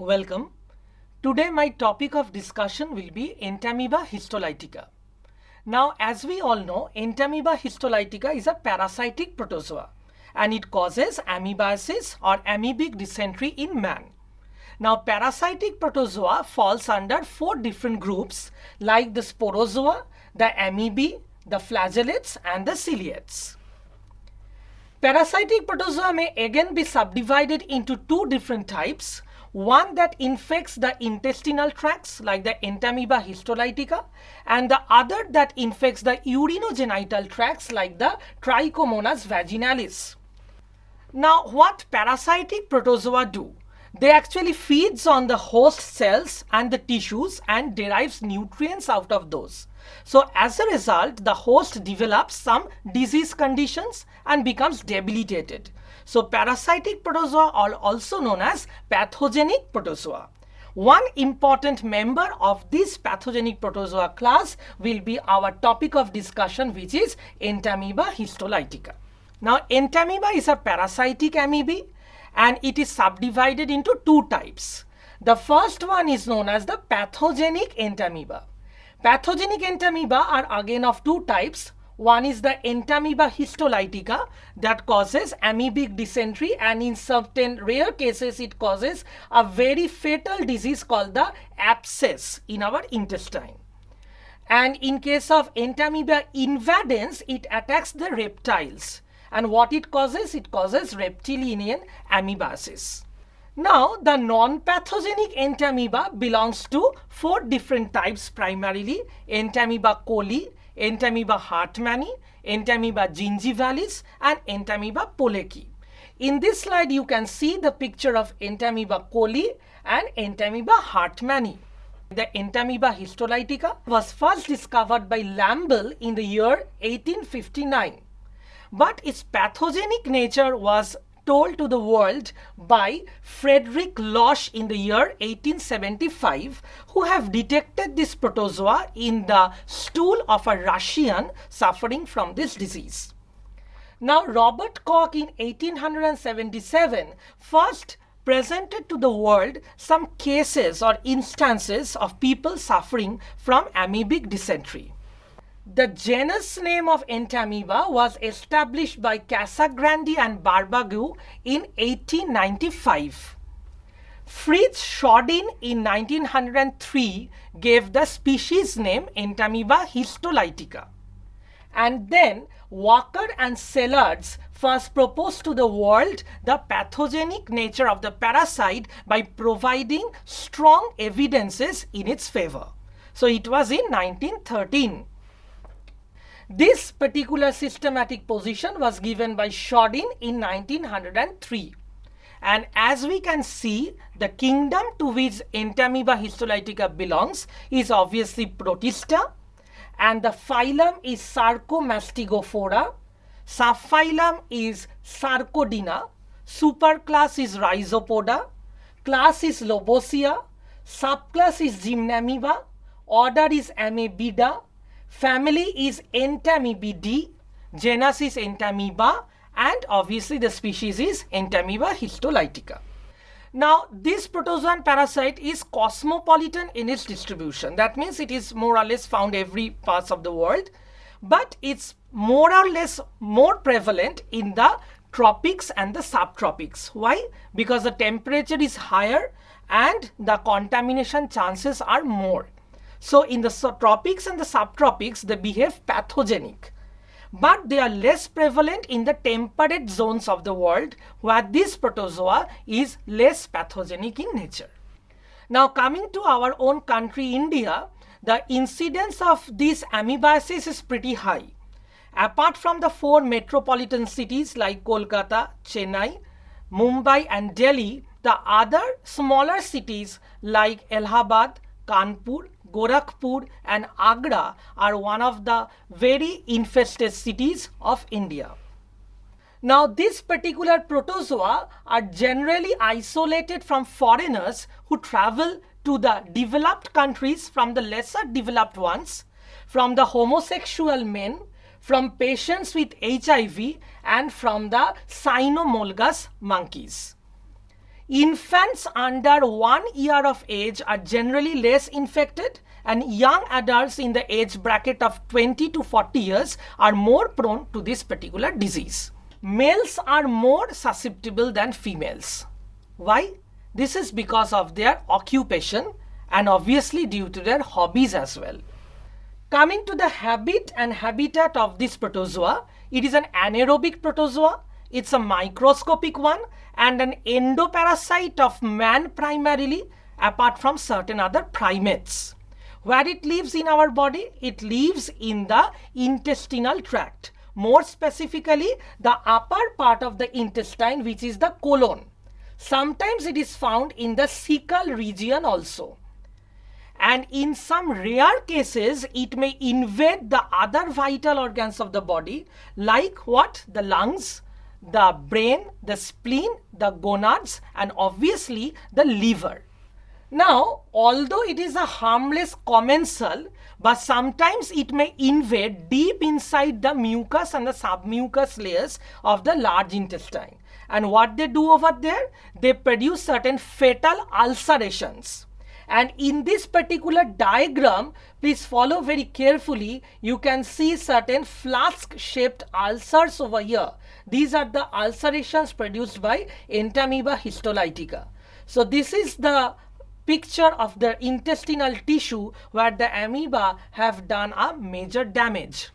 welcome. Today my topic of discussion will be Entamoeba histolytica. Now, as we all know, Entamoeba histolytica is a parasitic protozoa and it causes amoebiasis or amoebic dysentery in man. Now, parasitic protozoa falls under 4 different groups like the sporozoa, the amoebae, the flagellates and the ciliates. Parasitic protozoa may again be subdivided into 2 different types. One that infects the intestinal tracts like the Entamoeba histolytica and the other that infects the urinogenital tracts like the Trichomonas vaginalis. Now, what parasitic protozoa do? They actually feeds on the host cells and the tissues and derives nutrients out of those. So as a result, the host develops some disease conditions and becomes debilitated. So parasitic protozoa are also known as pathogenic protozoa. One important member of this pathogenic protozoa class will be our topic of discussion, which is Entamoeba histolytica. Now, Entamoeba is a parasitic amoeba and it is subdivided into 2 types. The first one is known as the pathogenic Entamoeba. Pathogenic Entamoeba are again of 2 types. One is the Entamoeba histolytica that causes amoebic dysentery, and in certain rare cases it causes a very fatal disease called the abscess in our intestine. And in case of Entamoeba invadens, it attacks the reptiles. And what it causes? It causes reptilian amoebiasis. Now, the non-pathogenic Entamoeba belongs to 4 different types primarily: Entamoeba coli, Entamoeba hartmanni, Entamoeba gingivalis and Entamoeba pollecki. In this slide, you can see the picture of Entamoeba coli and Entamoeba hartmanni. The Entamoeba histolytica was first discovered by Lamble in the year 1859. But its pathogenic nature was told to the world by Frederick Losch in the year 1875, who have detected this protozoa in the stool of a Russian suffering from this disease. Now, Robert Koch in 1877 first presented to the world some cases or instances of people suffering from amoebic dysentery. The genus name of Entamoeba was established by Casagrande and Barbagu in 1895. Fritz Schodin in 1903 gave the species name Entamoeba histolytica. And then Walker and Sellards first proposed to the world the pathogenic nature of the parasite by providing strong evidences in its favor. So it was in 1913. This particular systematic position was given by Schodin in 1903. And as we can see, the kingdom to which Entamoeba histolytica belongs is obviously Protista, and the phylum is Sarcomastigophora, subphylum is Sarcodina, superclass is Rhizopoda, class is Loboscia, subclass is Gymnamoeba, order is Amoebida, family is Entamoebidae, genus is Entamoeba, and obviously the species is Entamoeba histolytica. Now, this protozoan parasite is cosmopolitan in its distribution. That means it is more or less found every part of the world, but it's more or less more prevalent in the tropics and the subtropics. Why? Because the temperature is higher and the contamination chances are more. So in the tropics and the subtropics, they behave pathogenic. But they are less prevalent in the temperate zones of the world where this protozoa is less pathogenic in nature. Now, coming to our own country, India, the incidence of this amoebiasis is pretty high. Apart from the 4 metropolitan cities like Kolkata, Chennai, Mumbai and Delhi, the other smaller cities like Allahabad, Kanpur, Gorakhpur and Agra are one of the very infested cities of India. Now, this particular protozoa are generally isolated from foreigners who travel to the developed countries from the lesser developed ones, from the homosexual men, from patients with HIV and from the cynomolgus monkeys. Infants under 1 year of age are generally less infected, and young adults in the age bracket of 20 to 40 years are more prone to this particular disease. Males are more susceptible than females. Why? This is because of their occupation and obviously due to their hobbies as well. Coming to the habit and habitat of this protozoa, it is an anaerobic protozoa, it's a microscopic one, and an endoparasite of man primarily, apart from certain other primates. Where it lives in our body? It lives in the intestinal tract. More specifically, the upper part of the intestine, which is the colon. Sometimes it is found in the cecal region also. And in some rare cases, it may invade the other vital organs of the body, like what? The lungs, the brain, the spleen, the gonads, and obviously the liver. Now, although it is a harmless commensal, but sometimes it may invade deep inside the mucus and the submucous layers of the large intestine. And what they do over there? They produce certain fatal ulcerations. And in this particular diagram, please follow very carefully, you can see certain flask-shaped ulcers over here. These are the ulcerations produced by Entamoeba Histolytica. So this is the picture of the intestinal tissue where the amoeba have done a major damage.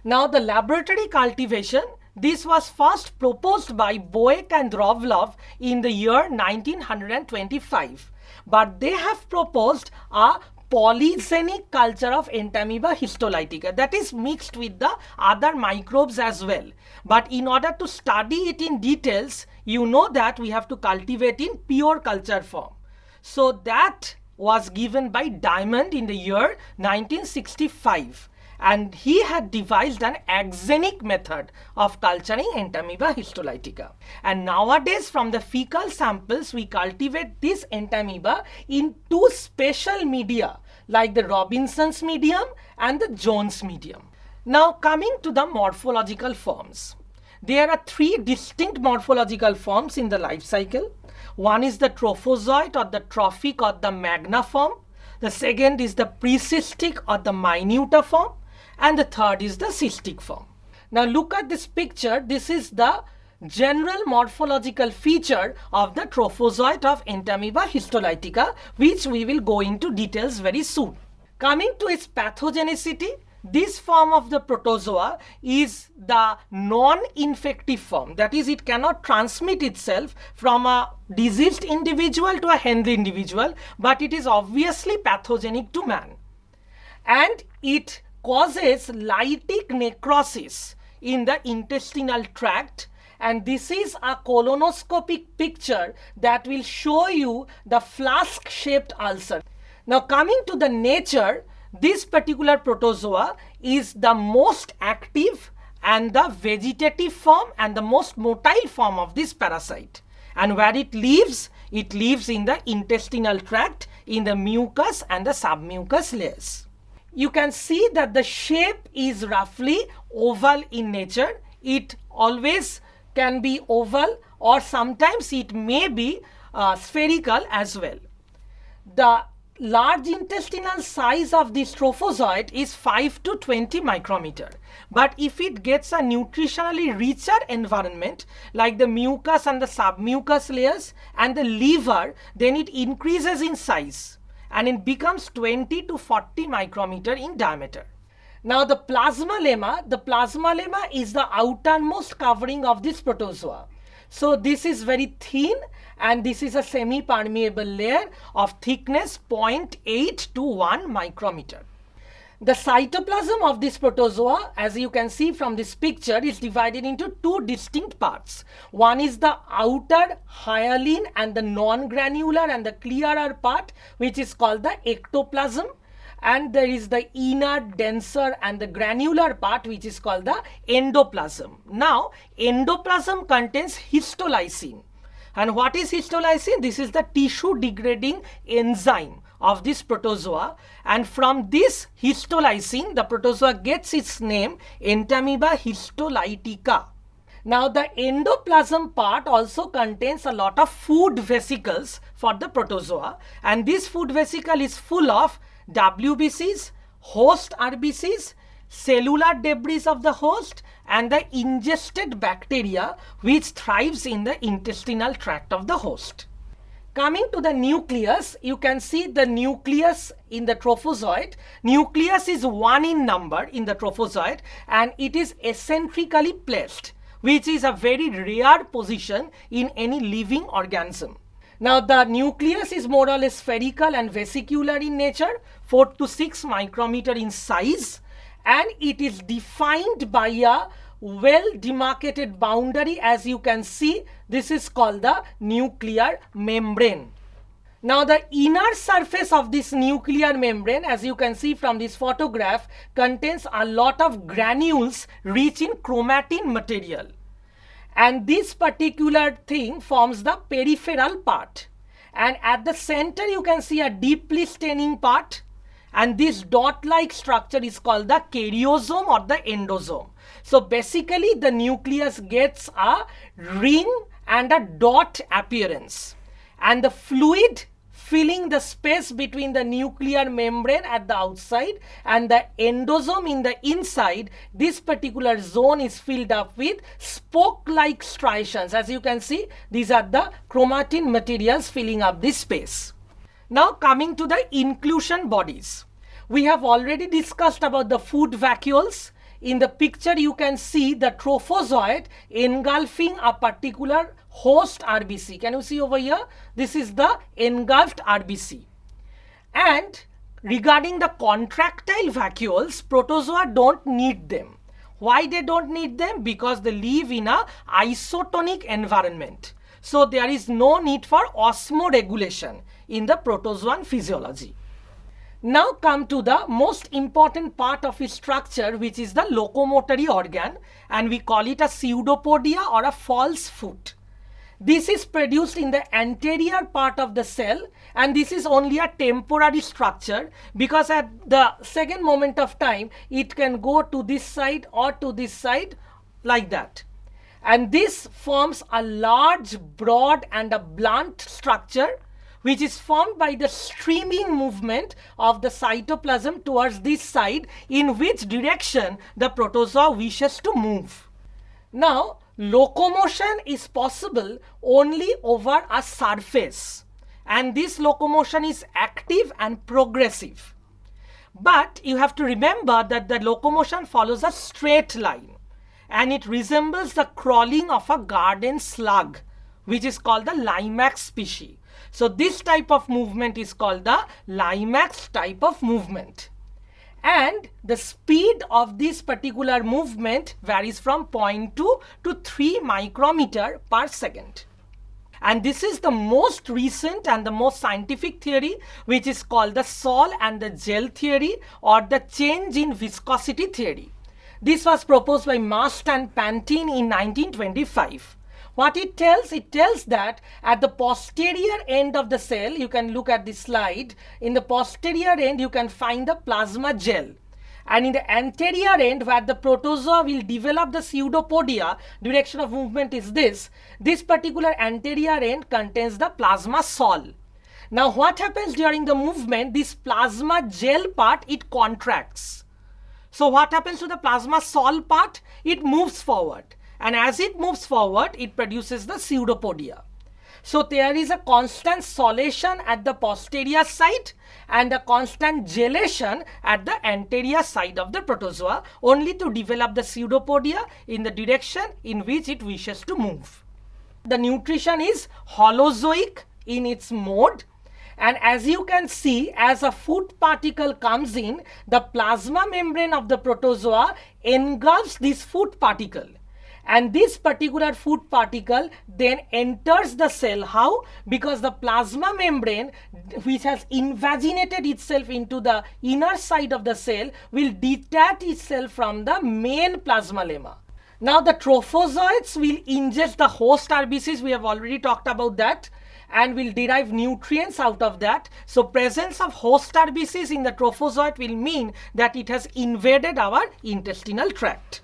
Now the laboratory cultivation, this was first proposed by Boeck and Rovlov in the year 1925. But they have proposed a polygenic culture of Entamoeba histolytica that is mixed with the other microbes as well. But in order to study it in details, you know that we have to cultivate in pure culture form. So that was given by Diamond in the year 1965. And he had devised an axenic method of culturing Entamoeba histolytica. And nowadays, from the fecal samples, we cultivate this Entamoeba in two special media, like the Robinson's medium and the Jones medium. Now, coming to the morphological forms. There are three distinct morphological forms in the life cycle. One is the trophozoite or the trophic or the magna form. The second is the pre-cystic or the minuta form. And the third is the cystic form. Now look at this picture. This is the general morphological feature of the trophozoite of Entamoeba histolytica, which we will go into details very soon. Coming to its pathogenicity, this form of the protozoa is the non-infective form. That is, it cannot transmit itself from a diseased individual to a healthy individual, but it is obviously pathogenic to man. And it causes lytic necrosis in the intestinal tract, and this is a colonoscopic picture that will show you the flask-shaped ulcer. Now coming to the nature, this particular protozoa is the most active and the vegetative form and the most motile form of this parasite. And where it lives in the intestinal tract, in the mucus and the submucous layers. You can see that the shape is roughly oval in nature. It always can be oval, or sometimes it may be spherical as well. The large intestinal size of this trophozoite is 5 to 20 micrometer. But if it gets a nutritionally richer environment like the mucus and the submucous layers and the liver, then it increases in size and it becomes 20 to 40 micrometer in diameter. Now the plasma lemma is the outermost covering of this protozoa. So this is very thin and this is a semi-permeable layer of thickness 0.8 to 1 micrometer. The cytoplasm of this protozoa, as you can see from this picture, is divided into two distinct parts. One is the outer hyaline and the non-granular and the clearer part, which is called the ectoplasm. And there is the inner, denser and the granular part, which is called the endoplasm. Now, endoplasm contains histolysine. And what is histolysine? This is the tissue degrading enzyme of this protozoa, and from this histolysine the protozoa gets its name Entamoeba histolytica. Now the endoplasm part also contains a lot of food vesicles for the protozoa, and this food vesicle is full of WBCs, host RBCs, cellular debris of the host, and the ingested bacteria which thrives in the intestinal tract of the host. Coming to the nucleus, you can see the nucleus in the trophozoite. Nucleus is 1 in number in the trophozoite, and it is eccentrically placed, which is a very rare position in any living organism. Now the nucleus is more or less spherical and vesicular in nature, 4 to 6 micrometer in size, and it is defined by a well demarcated boundary. As you can see, this is called the nuclear membrane. Now the inner surface of this nuclear membrane, as you can see from this photograph, contains a lot of granules rich in chromatin material. And this particular thing forms the peripheral part. And at the center you can see a deeply staining part. And this dot-like structure is called the karyosome or the endosome. So basically the nucleus gets a ring and a dot appearance. And the fluid filling the space between the nuclear membrane at the outside and the endosome in the inside, this particular zone is filled up with spoke-like striations. As you can see, these are the chromatin materials filling up this space. Now coming to the inclusion bodies. We have already discussed about the food vacuoles. In the picture you can see the trophozoite engulfing a particular host RBC. Can you see over here? This is the engulfed RBC. And regarding the contractile vacuoles, protozoa don't need them. Why they don't need them? Because they live in a isotonic environment. So there is no need for osmoregulation in the protozoan physiology. Now come to the most important part of its structure, which is the locomotory organ, and we call it a pseudopodia or a false foot. This is produced in the anterior part of the cell, and this is only a temporary structure because at the second moment of time it can go to this side or to this side like that. And this forms a large, broad and a blunt structure which is formed by the streaming movement of the cytoplasm towards this side, in which direction the protozoa wishes to move. Now, locomotion is possible only over a surface, and this locomotion is active and progressive. But you have to remember that the locomotion follows a straight line, and it resembles the crawling of a garden slug, which is called the Limax species. So this type of movement is called the Limax type of movement. And the speed of this particular movement varies from 0.2 to 3 micrometer per second. And this is the most recent and the most scientific theory, which is called the sol and the gel theory, or the change in viscosity theory. This was proposed by Mast and Pantin in 1925. What it tells that at the posterior end of the cell, you can look at this slide, in the posterior end you can find the plasma gel. And in the anterior end, where the protozoa will develop the pseudopodia, direction of movement is this particular anterior end contains the plasma sol. Now what happens during the movement? This plasma gel part, it contracts. So what happens to the plasma sol part? It moves forward. And as it moves forward, it produces the pseudopodia. So there is a constant solation at the posterior side and a constant gelation at the anterior side of the protozoa, only to develop the pseudopodia in the direction in which it wishes to move. The nutrition is holozoic in its mode. And as you can see, as a food particle comes in, the plasma membrane of the protozoa engulfs this food particle. And this particular food particle then enters the cell. How? Because the plasma membrane, which has invaginated itself into the inner side of the cell, will detach itself from the main plasma lemma. Now the trophozoites will ingest the host RBCs, we have already talked about that, and will derive nutrients out of that. So presence of host RBCs in the trophozoite will mean that it has invaded our intestinal tract.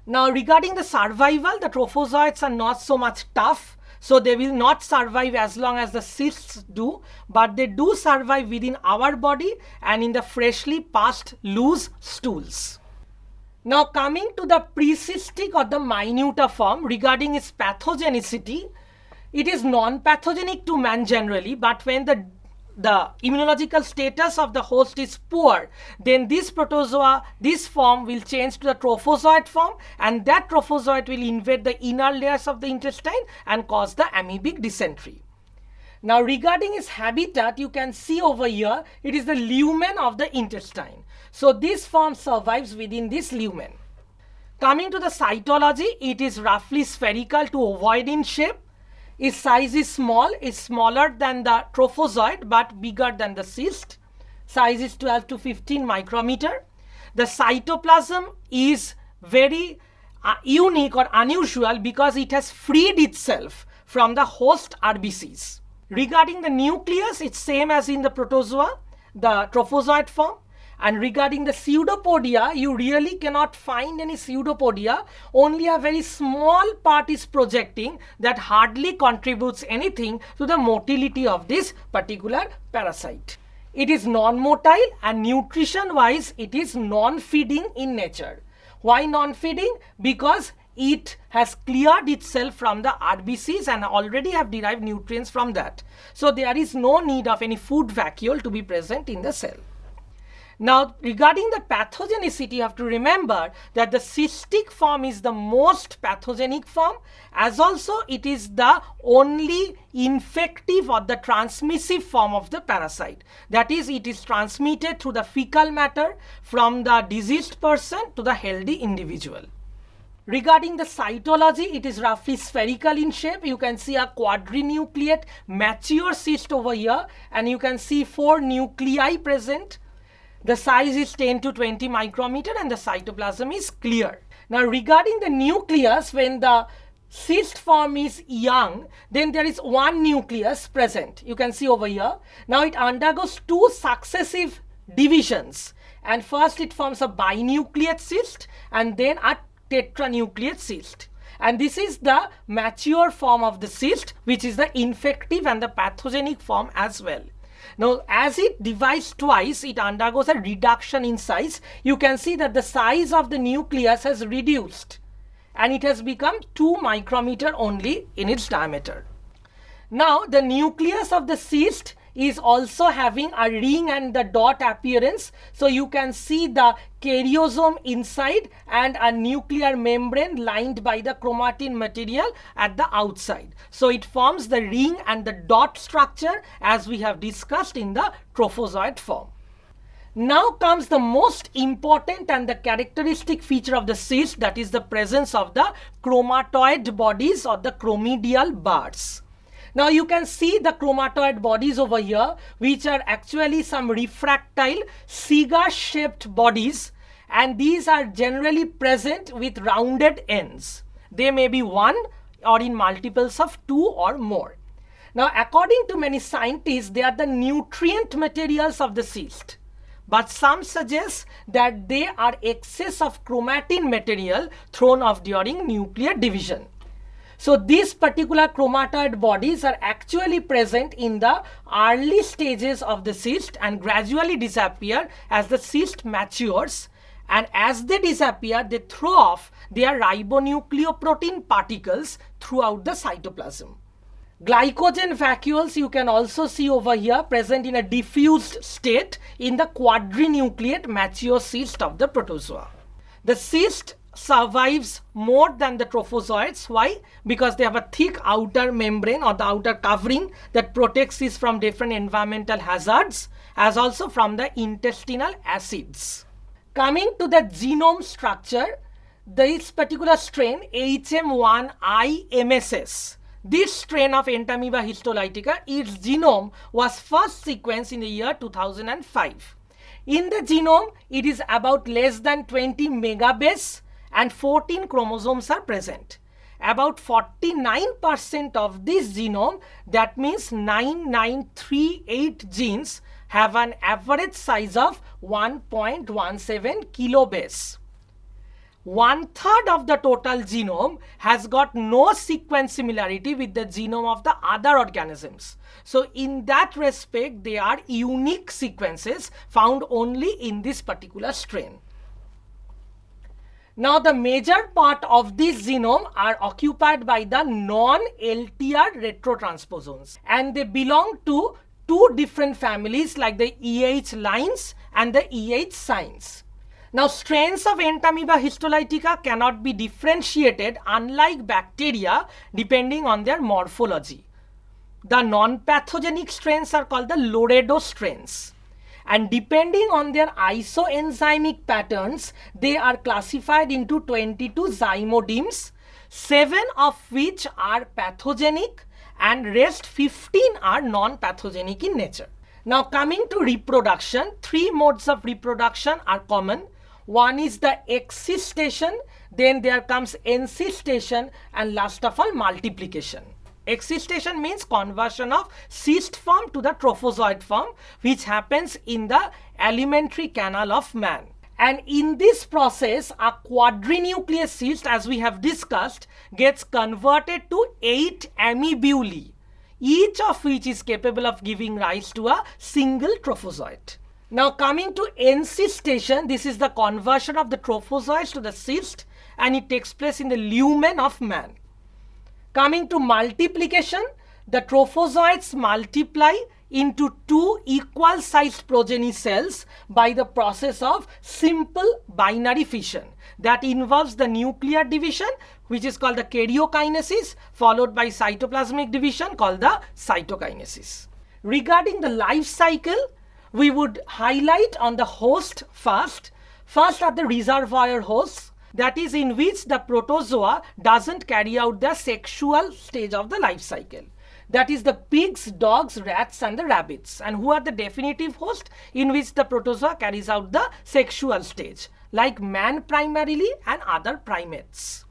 Now regarding the survival, the trophozoites are not so much tough, so they will not survive as long as the cysts do, but they do survive within our body and in the freshly passed loose stools. Now coming to the pre-cystic or the minuta form, regarding its pathogenicity, it is non-pathogenic to man generally, but when the immunological status of the host is poor, then this protozoa, this form will change to the trophozoite form, and that trophozoite will invade the inner layers of the intestine and cause the amoebic dysentery. Now regarding its habitat, you can see over here, it is the lumen of the intestine. So this form survives within this lumen. Coming to the cytology, it is roughly spherical to ovoid in shape. Its size is small, is smaller than the trophozoite but bigger than the cyst. Size is 12 to 15 micrometer. The cytoplasm is very unique or unusual because it has freed itself from the host RBCs. Regarding the nucleus, it's same as in the protozoa, the trophozoite form. And regarding the pseudopodia, you really cannot find any pseudopodia. Only a very small part is projecting that hardly contributes anything to the motility of this particular parasite. It is non-motile and nutrition-wise, it is non-feeding in nature. Why non-feeding? Because it has cleared itself from the RBCs and already have derived nutrients from that. So there is no need of any food vacuole to be present in the cell. Now regarding the pathogenicity, you have to remember that the cystic form is the most pathogenic form, as also it is the only infective or the transmissive form of the parasite. That is, it is transmitted through the fecal matter from the diseased person to the healthy individual. Regarding the cytology, it is roughly spherical in shape. You can see a quadrinucleate mature cyst over here, and you can see 4 nuclei present. The size is 10 to 20 micrometer and the cytoplasm is clear. Now regarding the nucleus, when the cyst form is young, then there is one nucleus present. You can see over here. Now it undergoes 2 successive divisions, and first it forms a binucleate cyst and then a tetranucleate cyst. And this is the mature form of the cyst, which is the infective and the pathogenic form as well. Now, as it divides twice, it undergoes a reduction in size. You can see that the size of the nucleus has reduced and it has become 2 micrometer only in its diameter. Now, the nucleus of the cyst is also having a ring and the dot appearance. So you can see the karyosome inside and a nuclear membrane lined by the chromatin material at the outside. So it forms the ring and the dot structure as we have discussed in the trophozoite form. Now comes the most important and the characteristic feature of the cyst, that is the presence of the chromatoid bodies or the chromidial bars. Now you can see the chromatoid bodies over here, which are actually some refractile cigar-shaped bodies, and these are generally present with rounded ends. They may be 1 or in multiples of 2 or more. Now according to many scientists, they are the nutrient materials of the cyst, but some suggest that they are excess of chromatin material thrown off during nuclear division. So these particular chromatoid bodies are actually present in the early stages of the cyst and gradually disappear as the cyst matures, and as they disappear, they throw off their ribonucleoprotein particles throughout the cytoplasm. Glycogen vacuoles you can also see over here present in a diffused state in the quadrinucleate mature cyst of the protozoa. The cyst survives more than the trophozoites. Why? Because they have a thick outer membrane or the outer covering that protects this from different environmental hazards as also from the intestinal acids. Coming to the genome structure, this particular strain HM1I-MSS, this strain of Entamoeba histolytica, its genome was first sequenced in the year 2005. In the genome, it is about less than 20 megabase and 14 chromosomes are present. About 49% of this genome, that means 9938 genes, have an average size of 1.17 kilobase. 1/3 of the total genome has got no sequence similarity with the genome of the other organisms. So in that respect, they are unique sequences found only in this particular strain. Now the major part of this genome are occupied by the non-LTR retrotransposons, and they belong to two different families like the EH lines and the EH signs. Now strains of Entamoeba histolytica cannot be differentiated unlike bacteria depending on their morphology. The non-pathogenic strains are called the Loredo strains. And depending on their isoenzymic patterns, they are classified into 22 zymodemes, 7 of which are pathogenic and rest 15 are non-pathogenic in nature. Now coming to reproduction, 3 modes of reproduction are common. One is the excistation, then there comes encystation, and last of all multiplication. Excistation means conversion of cyst form to the trophozoite form, which happens in the alimentary canal of man. And in this process, a quadrinucleus cyst, as we have discussed, gets converted to 8 amoebulae, each of which is capable of giving rise to a single trophozoite. Now coming to encystation, this is the conversion of the trophozoites to the cyst, and it takes place in the lumen of man. Coming to multiplication, the trophozoites multiply into 2 equal sized progeny cells by the process of simple binary fission that involves the nuclear division, which is called the karyokinesis, followed by cytoplasmic division called the cytokinesis. Regarding the life cycle, we would highlight on the host first. First are the reservoir hosts, that is in which the protozoa doesn't carry out the sexual stage of the life cycle. That is the pigs, dogs, rats and the rabbits. And who are the definitive host in which the protozoa carries out the sexual stage, like man primarily and other primates.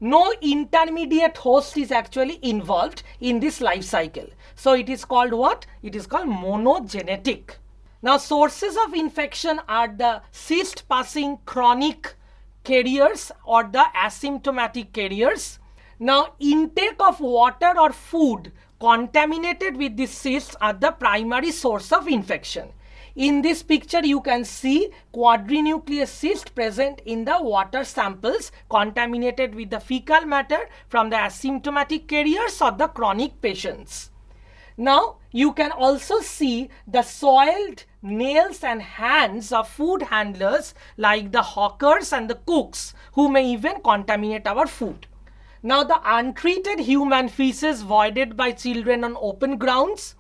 No intermediate host is actually involved in this life cycle. So it is called what? It is called monogenetic. Now sources of infection are the cyst passing chronic carriers or the asymptomatic carriers. Now intake of water or food contaminated with these cysts are the primary source of infection. In this picture you can see quadrinucleus cyst present in the water samples contaminated with the fecal matter from the asymptomatic carriers or the chronic patients. Now you can also see the soiled nails and hands of food handlers like the hawkers and the cooks who may even contaminate our food. Now the untreated human feces voided by children on open grounds,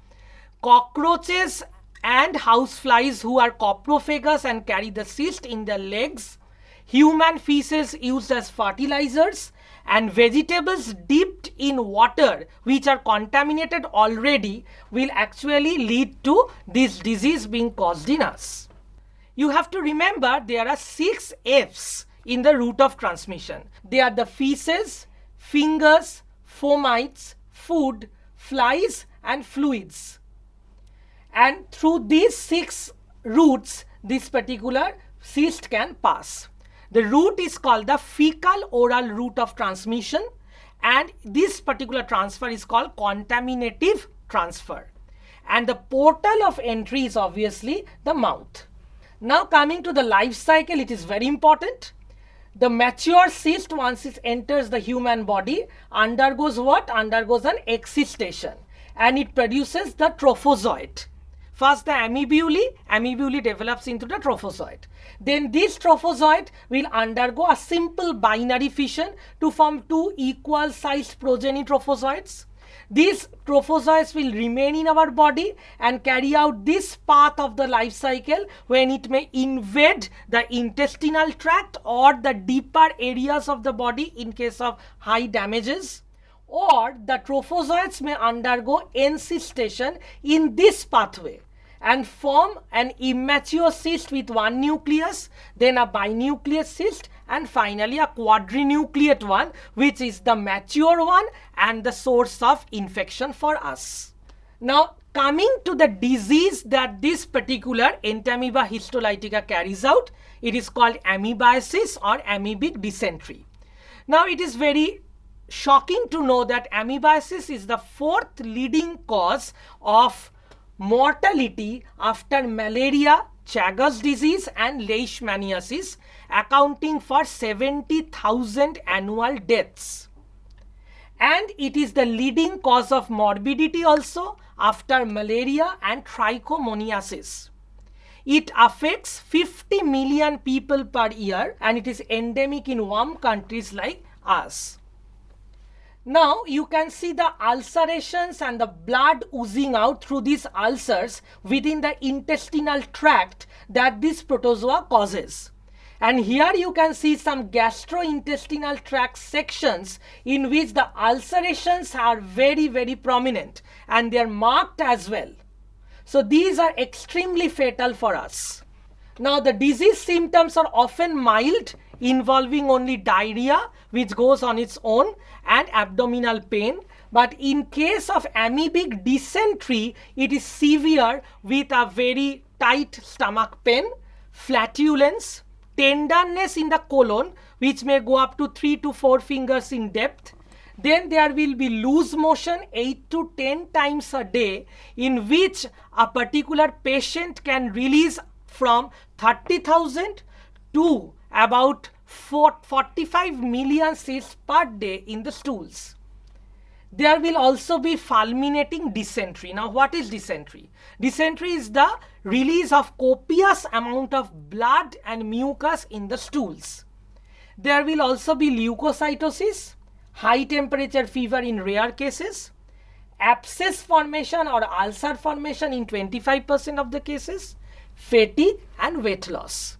cockroaches and houseflies who are coprophagous and carry the cyst in their legs, human feces used as fertilizers, and vegetables dipped in water which are contaminated already will actually lead to this disease being caused in us. You have to remember there are 6 F's in the route of transmission. They are the feces, fingers, fomites, food, flies and fluids. And through these 6 routes, this particular cyst can pass. The route is called the fecal-oral route of transmission, and this particular transfer is called contaminative transfer. And the portal of entry is obviously the mouth. Now coming to the life cycle, it is very important. The mature cyst, once it enters the human body, undergoes what? Undergoes an excistation, and it produces the trophozoite. First the amoebulae develops into the trophozoite. Then this trophozoite will undergo a simple binary fission to form 2 equal sized progeny trophozoites. These trophozoites will remain in our body and carry out this path of the life cycle when it may invade the intestinal tract or the deeper areas of the body in case of high damages. Or the trophozoites may undergo encystation in this pathway and form an immature cyst with 1 nucleus, then a binucleus cyst, and finally a quadrinucleate one, which is the mature one and the source of infection for us. Now coming to the disease that this particular Entamoeba histolytica carries out, it is called Amoebiasis or amoebic dysentery. Now it is very shocking to know that Amoebiasis is the fourth leading cause of mortality after malaria, Chagas disease and Leishmaniasis, accounting for 70,000 annual deaths. And it is the leading cause of morbidity also after malaria and trichomoniasis. It affects 50 million people per year and it is endemic in warm countries like us. Now you can see the ulcerations and the blood oozing out through these ulcers within the intestinal tract that this protozoa causes. And here you can see some gastrointestinal tract sections in which the ulcerations are very, very prominent and they are marked as well. So these are extremely fatal for us. Now the disease symptoms are often mild, involving only diarrhea which goes on its own and abdominal pain. But in case of amoebic dysentery, it is severe with a very tight stomach pain, flatulence, tenderness in the colon which may go up to 3 to 4 fingers in depth. Then there will be loose motion 8 to 10 times a day, in which a particular patient can release from 30,000 to about 45 million cysts per day in the stools. There will also be fulminating dysentery. Now what is dysentery? Dysentery is the release of copious amount of blood and mucus in the stools. There will also be leukocytosis, high temperature fever in rare cases, abscess formation or ulcer formation in 25% of the cases, fatigue and weight loss.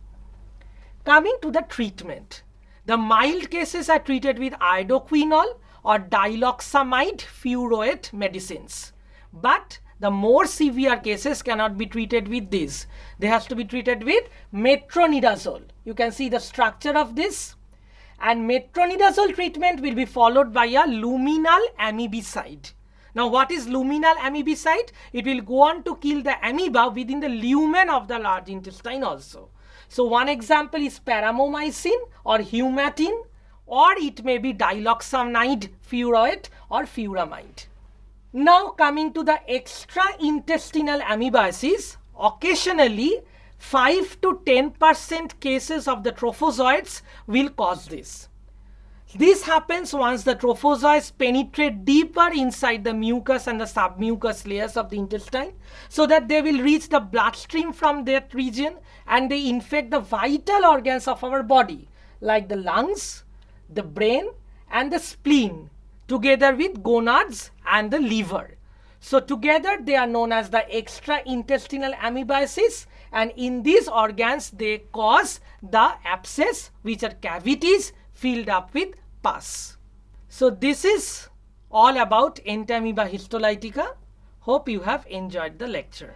Coming to the treatment, the mild cases are treated with iodoquinol or diloxamide furoate medicines. But the more severe cases cannot be treated with these. They have to be treated with metronidazole. You can see the structure of this. And metronidazole treatment will be followed by a luminal amoebicide. Now what is luminal amoebicide? It will go on to kill the amoeba within the lumen of the large intestine also. So one example is paramomycin or humatin, or it may be diloxamide furoate or furamide. Now coming to the extraintestinal amoebiasis, occasionally 5 to 10% cases of the trophozoites will cause this. This happens once the trophozoites penetrate deeper inside the mucus and the submucous layers of the intestine, so that they will reach the bloodstream from that region and they infect the vital organs of our body like the lungs, the brain and the spleen, together with gonads and the liver. So together they are known as the extraintestinal amoebiasis, and in these organs they cause the abscess, which are cavities filled up with pus. So this is all about Entamoeba histolytica. Hope you have enjoyed the lecture.